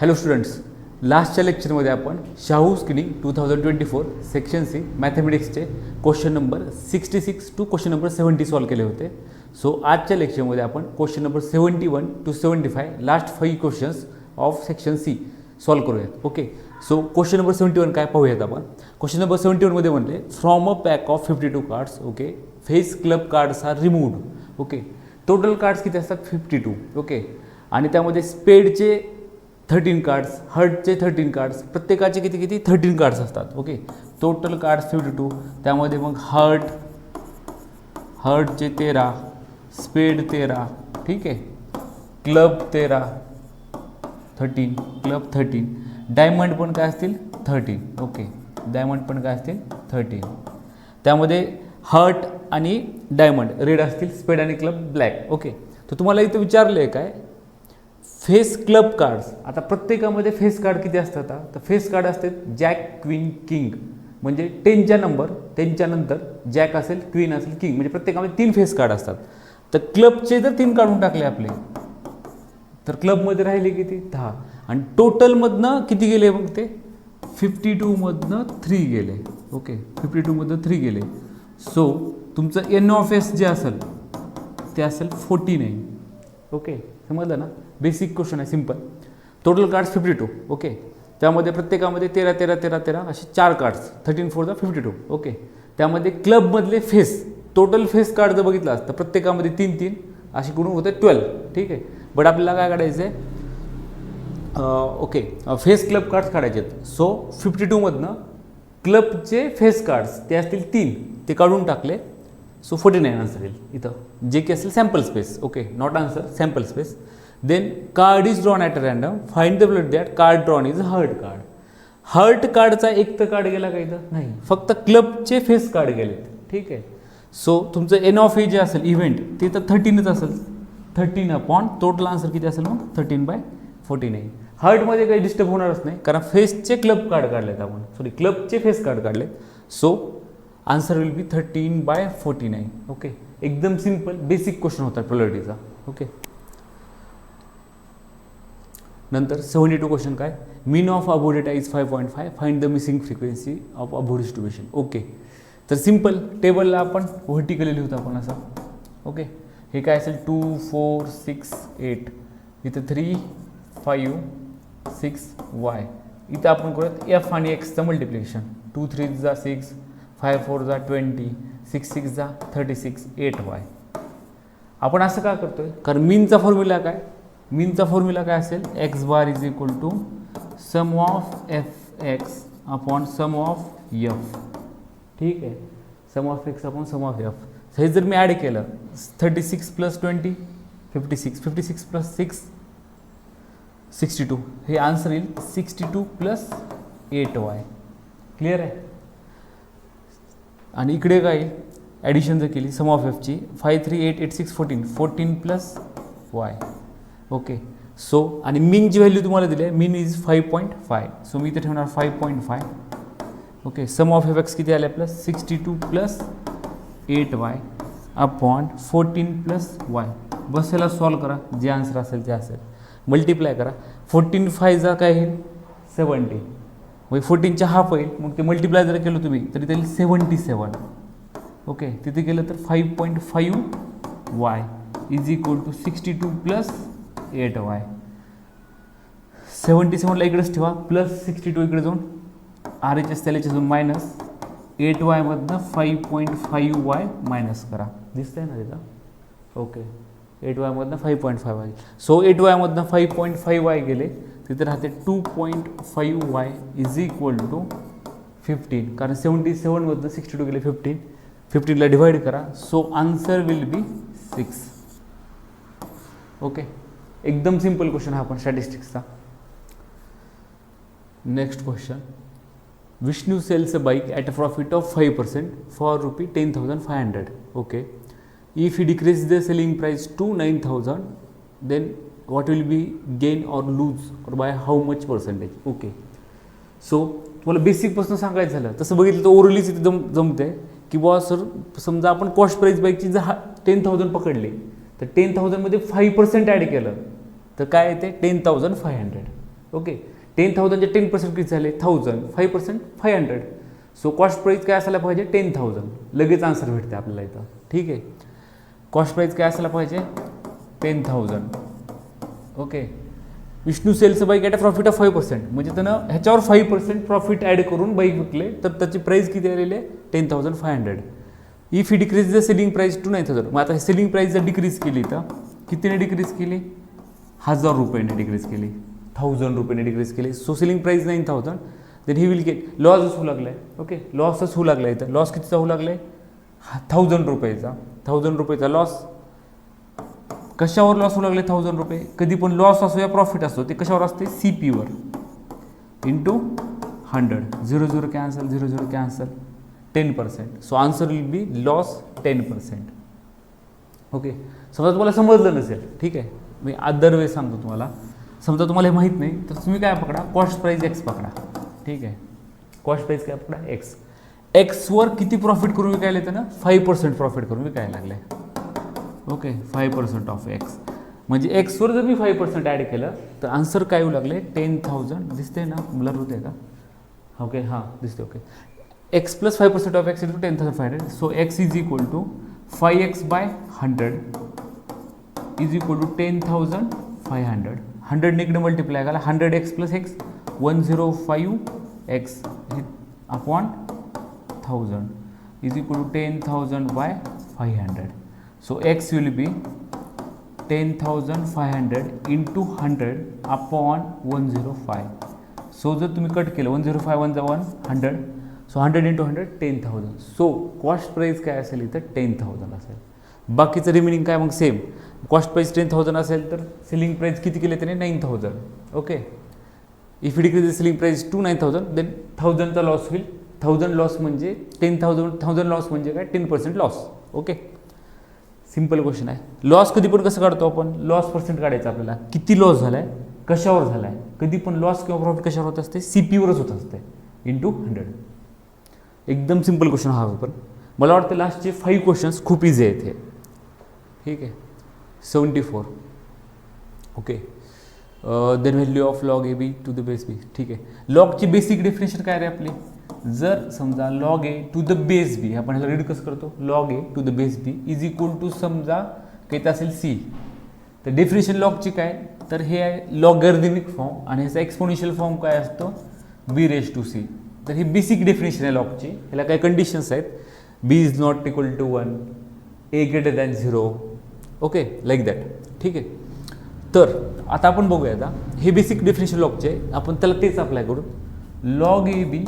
Hello students, लास्टच्या लेक्चरमध्ये आपण शाहू स्किलिंग 2024 सेक्शन सी मॅथमॅटिक्सचे question number 66 to question number 70 solve केले होते. सो आजच्या लेक्चरमध्ये आपण question number 71 to 75 last 5 questions of section C solve करूयात. ओके, सो क्वेश्चन नंबर 71 काय पाहूयात आपण. क्वेश्चन नंबर 71 मध्ये म्हणले from a pack of 52 cards. Okay, face club cards are removed. Okay, total cards किती असतात 52. ओके, आणि त्यामध्ये स्पेडचे 13 कार्ड्स, हर्टचे 13 कार्ड्स, प्रत्येकाचे किती किती 13 कार्ड्स असतात. Okay, total cards 52. त्यामध्ये मग हर्टचे 13, स्पेड 13, ठीक आहे, क्लब 13, 13, क्लब 13, डायमंड पण काय असतील 13. ओके, डायमंड पण काय असतील 13. त्यामध्ये हर्ट आणि डायमंड रेड असतील, स्पेड आणि क्लब ब्लॅक. ओके, तर तुम्हाला इथं विचारलं आहे काय फेस क्लब कार्ड्स. आता प्रत्येकामध्ये फेस कार्ड किती असतात. तर फेस कार्ड असतात जॅक, क्वीन, किंग, म्हणजे 10च्या नंबर 10च्या नंतर जॅक असेल, क्वीन असेल, किंग, म्हणजे प्रत्येकामध्ये 3 फेस कार्ड असतात. तर क्लबचे जर 3 काढून टाकले आपले तर क्लबमध्ये राहिले किती 10, आणि टोटलमधनं किती गेले मग ते 52 मधनं 3 गेले. ओके, 52 मधनं 3 गेले. सो तुमचं एन ऑफ एस जे असेल ते असेल 49. ओके, समजलं ना. बेसिक क्वेश्चन आहे, सिंपल. Total cards 52. ओके, त्यामध्ये प्रत्येकामध्ये 13 13 13 13 असे 4 कार्ड्स, 13 4 52. ओके, त्यामध्ये क्लबमधले फेस, टोटल फेस कार्ड जर बघितला तर प्रत्येकामध्ये 3 3 अशी करून होते 12. ठीक आहे, बट आपल्याला काय काढायचं आहे ओके फेस क्लब कार्ड्स काढायचे आहेत. सो 52 मधनं क्लबचे फेस कार्ड्स ते असतील 3, ते काढून टाकले. सो 49 आन्सर येईल इथं, जे की असेल sample space. Okay, not answer, sample space. Then card is drawn at random, find the blood that card drawn is heart card. Heart कार्डचा एक तर कार्ड गेला का इथं नाही, फक्त क्लबचे फेस कार्ड गेलेत. ठीक आहे, सो तुमचं एन ऑफ ए जे असेल इव्हेंट ते तर 13च असेल. 13 अपॉन टोटल आन्सर किती असेल मग 13/49. हर्टमध्ये काही डिस्टर्ब होणारच नाही, कारण फेसचे क्लब कार्ड काढलेत आपण, सॉरी क्लबचे फेस कार्ड काढलेत. So answer will be 13/49. Okay, एकदम सिंपल बेसिक क्वेश्चन होता प्रोबॅबिलिटीचा. ओके, नंतर 72 क्वेश्चन काय, mean of above data is 5.5, find the missing frequency of above distribution. Okay, तर सिंपल टेबलला आपण व्हर्टिकली लिहूत आपण असं. ओके, हे काय असेल 2 4 6 8, इथं 3 5 6 y. इथं आपण करूयात एफ आणि एक्सचं मल्टिप्लिकेशन. 2 3 जा 6, 5 4 जा 20, 6 6 जा 36, 8y. आपण असं का करतोय, कारण मीनचा फॉर्म्युला काय, मीनचा फॉर्म्युला काय असेल, X bar is equal to sum of F X upon sum of F. ठीक आहे, sum of X upon sum of F. हे जर मी ॲड केलं 36 + 20 56, 56 + 6 62, हे आन्सर येईल 62 + 8y. क्लिअर आहे. आणि इकडे काय ॲडिशन जर केली सम ऑफ एफची 5 3 8 8 6 14, 14 + y. ओके, सो आणि मीनची व्हॅल्यू तुम्हाला दिली आहे, मीन इज 5.5. सो मी इथे ठेवणार 5.5. Okay, sum of F x किती आले आपलं 62 + 8y अपॉन 14 + y. बस याला सॉल्व करा, जे आन्सर असेल ते असेल. मल्टिप्लाय करा, 14 5 जा काय येईल 70, मग 14च्या हाफ होईल. मग ते मल्टिप्लाय जर केलं तुम्ही तरी त्याला 77. ओके, तिथे गेलं तर 5.5y is equal to 62 + 8y. 77ला इकडेच ठेवा, प्लस 62 इकडे जाऊन RHS त्याला जाऊन मायनस 8y मधनं 5.5y मायनस करा. दिसतंय ना तिथं. ओके, 8y मधनं 5.5y. सो 8y मधनं 5.5y गेले, तिथे राहते 2.5y इज इक्वल टू 15, कारण 77 मधनं 62 गेले 15, 15ला डिवाइड करा. So answer will be 6. Okay, एकदम सिंपल क्वेश्चन हा पण स्टॅटिस्टिक्सचा. Next question, Vishnu sells a bike at a profit of 5% for ₹10,500. Okay, if he decrease the selling price to 9,000 then what will be gain or lose और by how much percentage. Okay, so तुम्हाला बेसिकपासून सांगायचं झालं तसं बघितलं तर ओरलीच इथे जमते की बुवा सर, समजा आपण कॉस्ट प्राईस बाईकची जर 10,000 पकडली तर 10,000 मध्ये 5% ॲड केलं तर काय येते 10,500. ओके 10,000चे 10% किती झाले 1000, 5% 500. सो कॉस्ट प्राईस काय असायला पाहिजे 10,000. लगेच आन्सर भेटते आपल्याला इथं. ठीक आहे, कॉस्ट प्राईस काय असायला पाहिजे 10,000. Okay, Vishnu sells bike at a profit of 5%, म्हणजे त्यानं ह्याच्यावर 5% प्रॉफिट ॲड करून बाईक विकले, तर त्याची प्राईस किती आलेली आहे 10,500. If he decrease the selling price to 9,000. मग आता सेलिंग प्राईस जर डिक्रीज केली तर कितीने डिक्रीज केली 1000 रुपयाने डिक्रीज केली, 1000 रुपयाने डिक्रीज केली. So selling price 9,000. Then he will get लॉसच होऊ लागला आहे. ओके, लॉसच होऊ लागला आहे. इथं लॉस कितीचा होऊ लागला आहे 1000 रुपयाचा. 1000 रुपयाचा लॉस. कशावर लॉस होऊ लागले 1000 रुपये. कधी पण लॉस असो या प्रॉफिट असो ते कशावर असते CP वर into 100. 0 cancel, 0 cancel, 10%. So answer will be loss 10%. Okay, समजा तुम्हाला समजलं नसेल, ठीक आहे, मी अदर वे सांगतो तुम्हाला. समजा तुम्हाला हे माहीत नाही तर तुम्ही काय पकडा कॉस्ट प्राईस X पकडा. ठीक आहे, कॉस्ट प्राईस काय पकडा X. Xवर किती प्रॉफिट करून विकायला येतं ना 5% प्रॉफिट करून विकायला लागले. ओके, 5% ऑफ X म्हणजे Xवर जर मी 5% ॲड केलं तर आन्सर काय येऊ लागले 10,000. दिसते ना, ब्लर होते का. ओके, हां दिसते. Okay, X plus 5% of X into 10,500. So X is equal to 5X by 100 is equal to 10,500. 100 ने इकडे मल्टिप्लाय करा 100x plus x 105x upon 1000 is equal to 10,000 by 500. So x will be 10,500 into 100 upon 105. So जर तुम्ही cut केलं 105 1 जा 1 100. So 100 into 100 10,000. So cost price काय असेल इथं 10,000 असेल. बाकीचं रिमेनिंग काय मग सेम. कॉस्ट प्राईस 10,000 असेल तर सेलिंग प्राईस किती केले त्याने 9,000. Okay, if it decrease selling price to 9,000 then 1000चा लॉस होईल. 1000 लॉस म्हणजे 10,000 लॉस म्हणजे काय 10% लॉस. ओके, सिम्पल क्वेश्चन आहे. लॉस कधी पण कसं काढतो आपण लॉस पर्सेंट काढायचं आपल्याला. किती लॉस झाला आहे कशावर झाला आहे. कधी पण लॉस किंवा प्रॉफिट कशावर होत असते CP वरच होत असते इंटू 100. एकदम सिम्पल क्वेश्चन हा. पण मला वाटतं लास्टचे 5 क्वेश्चन्स खूप इझी आहेत हे. ठीक आहे, 74. Okay, then value of log AB to the base B. ठीक आहे, लॉगची बेसिक डेफिनेशन काय रे आपली. जर समजा log A to the base B, आपण ह्याला रीड कसं करतो log A to the base B is equal to समजा काही असेल C. तर डेफिनेशन लॉगची काय तर हे आहे लॉगॅरिथमिक फॉर्म आणि ह्याचा एक्सपोनेन्शियल फॉर्म काय असतो B⁻C. तर ही बेसिक डेफिनेशन आहे लॉगची. ह्याला काही कंडिशन्स आहेत. B is not equal to 1, A greater than 0. Okay, like that. ठीक आहे, तर आता आपण बघूया. आता हे बेसिक डेफिनेशन लॉगचे आहे, आपण त्याला तेच अप्लाय करू. Log AB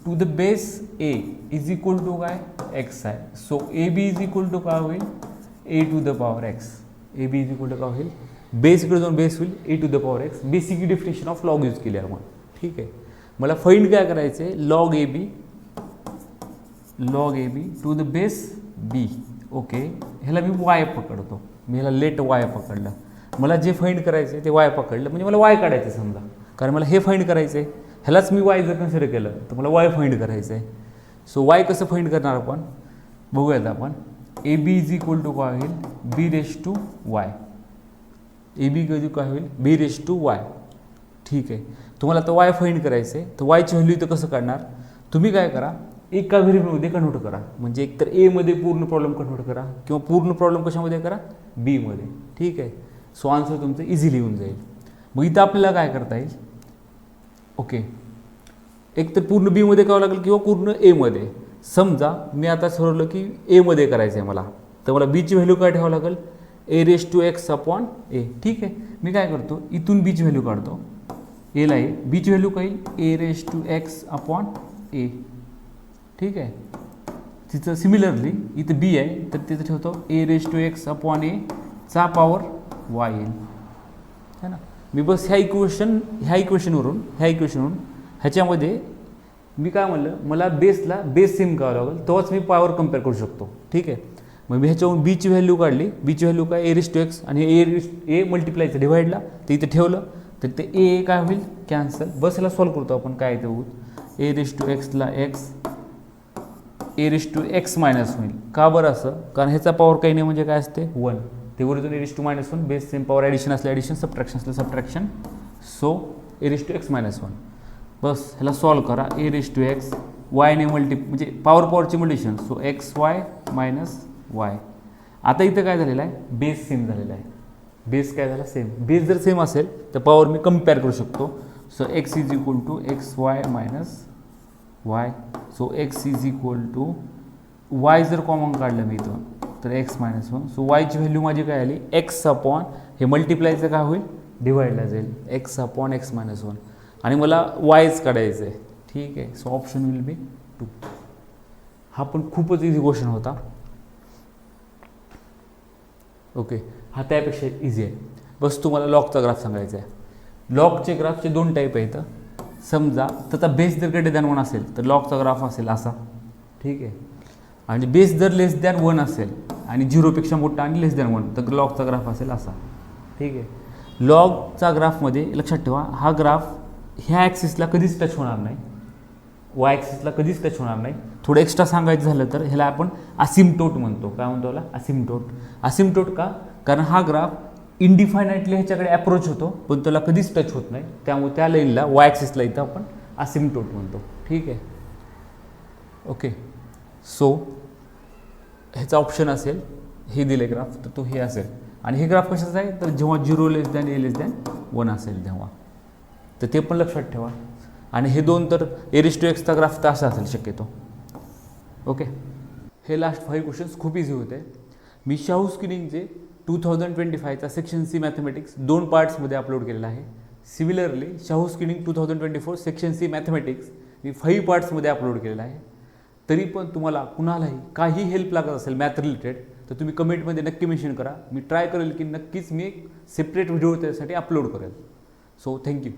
to the base A is equal to काय X आहे. So AB is equal to काय होईल A to the power X. AB is equal to काय होईल बेस इकडे जाऊन बेस होईल A to the power X. Basic definition of log use केली आपण. ठीक आहे, मला फाइंड काय करायचं आहे log AB to the base B. Okay, ह्याला मी Y पकडतो. मी ह्याला लेट Y पकडलं. मला जे फाइंड करायचं आहे ते Y पकडलं म्हणजे मला Y काढायचं आहे समजा. कारण मला हे फाइंड करायचं आहे. ह्यालाच मी Y जर कन्सिडर केलं तर मला Y फाइंड करायचं आहे. सो Y कसं फाइंड करणार आपण बघूयात आपण. AB इज इक्वल टू काय होईल B⁻Y. AB काय होईल B⁻Y. ठीक आहे, तुम्हाला तर Y फाइंड करायचं आहे तर Yची व्हॅल्यू इथं कसं काढणार. तुम्ही काय करा एका व्हेरिएबलमध्ये कन्व्हर्ट करा. म्हणजे एकतर Aमध्ये पूर्ण प्रॉब्लेम कन्व्हर्ट करा किंवा पूर्ण प्रॉब्लेम कशामध्ये करा Bमध्ये. ठीक आहे, सो आन्सर तुमचं इझिली येऊन जाईल. मग इथं आपल्याला काय करता येईल. ओके, एक तर पूर्ण Bमध्ये करावं लागेल किंवा पूर्ण Aमध्ये. समजा मी आता ठरवलं की Aमध्ये करायचं आहे मला, तर मला Bची व्हॅल्यू काय ठेवावं लागेल A⁻x अपॉन A. ठीक आहे, मी काय करतो इथून Bची व्हॅल्यू काढतो. Aला आहे Bची व्हॅल्यू काय A⁻x अपॉन A. ठीक आहे, तिचं सिमिलरली इथं B आहे तर तिथं ठेवतो A⁻x अपॉन A चा पॉवर Y येईल. है ना, मी बस ह्या इक्वेशनवरून ह्याच्यामध्ये मी काय म्हणलं मला बेसला बेस सेम करावं लागेल तेव्हाच मी पॉवर कम्पेअर करू शकतो. ठीक आहे, मग मी ह्याच्यावरून Bची व्हॅल्यू काढली. Bची व्हॅल्यू काय A⁻x आणि A मल्टिप्लायचं डिवाइडला ते इथे ठेवलं तर ते A काय होईल कॅन्सल. बस ह्याला सॉल्व करतो आपण. काय ते होईल A⁻x ला x A⁻x मायनस होईल. का बरं असं कारण ह्याचा पॉवर काही नाही म्हणजे काय असते 1. ते वरतून A⁻−1 base same power addition असले ॲडिशन सबट्रॅक्शन असले सबट्रॅक्शन सो a⁻x-1 बस ह्याला सॉल्व करा. a⁻x वायने म्हणजे पॉवरची मल्टिप्लिकेशन. So x y-y. आता इथं काय झालेलं आहे, बेस सेम झालेला आहे. बेस काय झाला, सेम. बेस जर सेम असेल तर पॉवर मी कम्पेअर करू शकतो. So x is equal to xy-y. So x is equal to y जर कॉमन काढलं मी इथं तर x-1. सो yची व्हॅल्यू माझी काय आली, x अपॉन हे मल्टिप्लायचं काय होईल, डिवाइडला जाईल x अपॉन x-1 आणि मला yच काढायचं आहे. ठीक आहे. So option will be 2. हा पण खूपच इझी क्वेश्चन होता. ओके, हा त्यापेक्षा इझी आहे. बस तुम्हाला लॉगचा ग्राफ सांगायचा आहे. लॉगचे ग्राफचे 2 टाईप आहेत. समजा त्याचा बेस जर ग्रेटर दॅन 1 असेल तर लॉगचा ग्राफ असेल असा. ठीक आहे. आणि बेस जर लेस दॅन 1 असेल आणि 0पेक्षा मोठा आणि लेस दॅन 1 तर लॉगचा ग्राफ असेल असा. ठीक आहे. लॉगचा ग्राफमध्ये लक्षात ठेवा, हा ग्राफ ह्या ॲक्सिसला कधीच टच होणार नाही, वाय ॲक्सिसला कधीच टच होणार नाही. थोडं एक्स्ट्रा सांगायचं झालं तर ह्याला आपण असिम्प्टोट म्हणतो. काय म्हणतो ह्याला, असिम्प्टोट. असिम्प्टोट का, कारण हा ग्राफ इनडिफायनाइटली ह्याच्याकडे अप्रोच होतो पण त्याला कधीच टच होत नाही. त्यामुळे त्या लाईनला वाय ॲक्सिसला इथं आपण असिम्प्टोट म्हणतो. ठीक आहे. ओके. सो ह्याचा ऑप्शन असेल, हे दिले ग्राफ तर तो हे असेल. आणि हे ग्राफ कशाचं आहे तर जेव्हा 0 <1 असेल तेव्हा, तर ते पण लक्षात ठेवा. आणि हे 2 तर a⁻x चा ग्राफ तर असा असेल शक्यतो. ओके. हे लास्ट 5 क्वेश्चन्स खूप इझी होते. मी शाहू स्क्रीनिंगचे 2025चा सेक्शन सी मॅथमॅटिक्स 2 पार्ट्समध्ये अपलोड केलेला आहे. Similarly Shahu screening 2024 section C mathematics मी 5 पार्ट्समध्ये अपलोड केलेला आहे. तरी पण तुम्हाला कुणालाही काही हेल्प लागत असेल मॅथ रिलेटेड तर तुम्ही कमेंटमध्ये नक्की मेन्शन करा. मी ट्राय करेल की नक्कीच मी एक सेपरेट व्हिडिओ त्यासाठी अपलोड करेल. So thank you.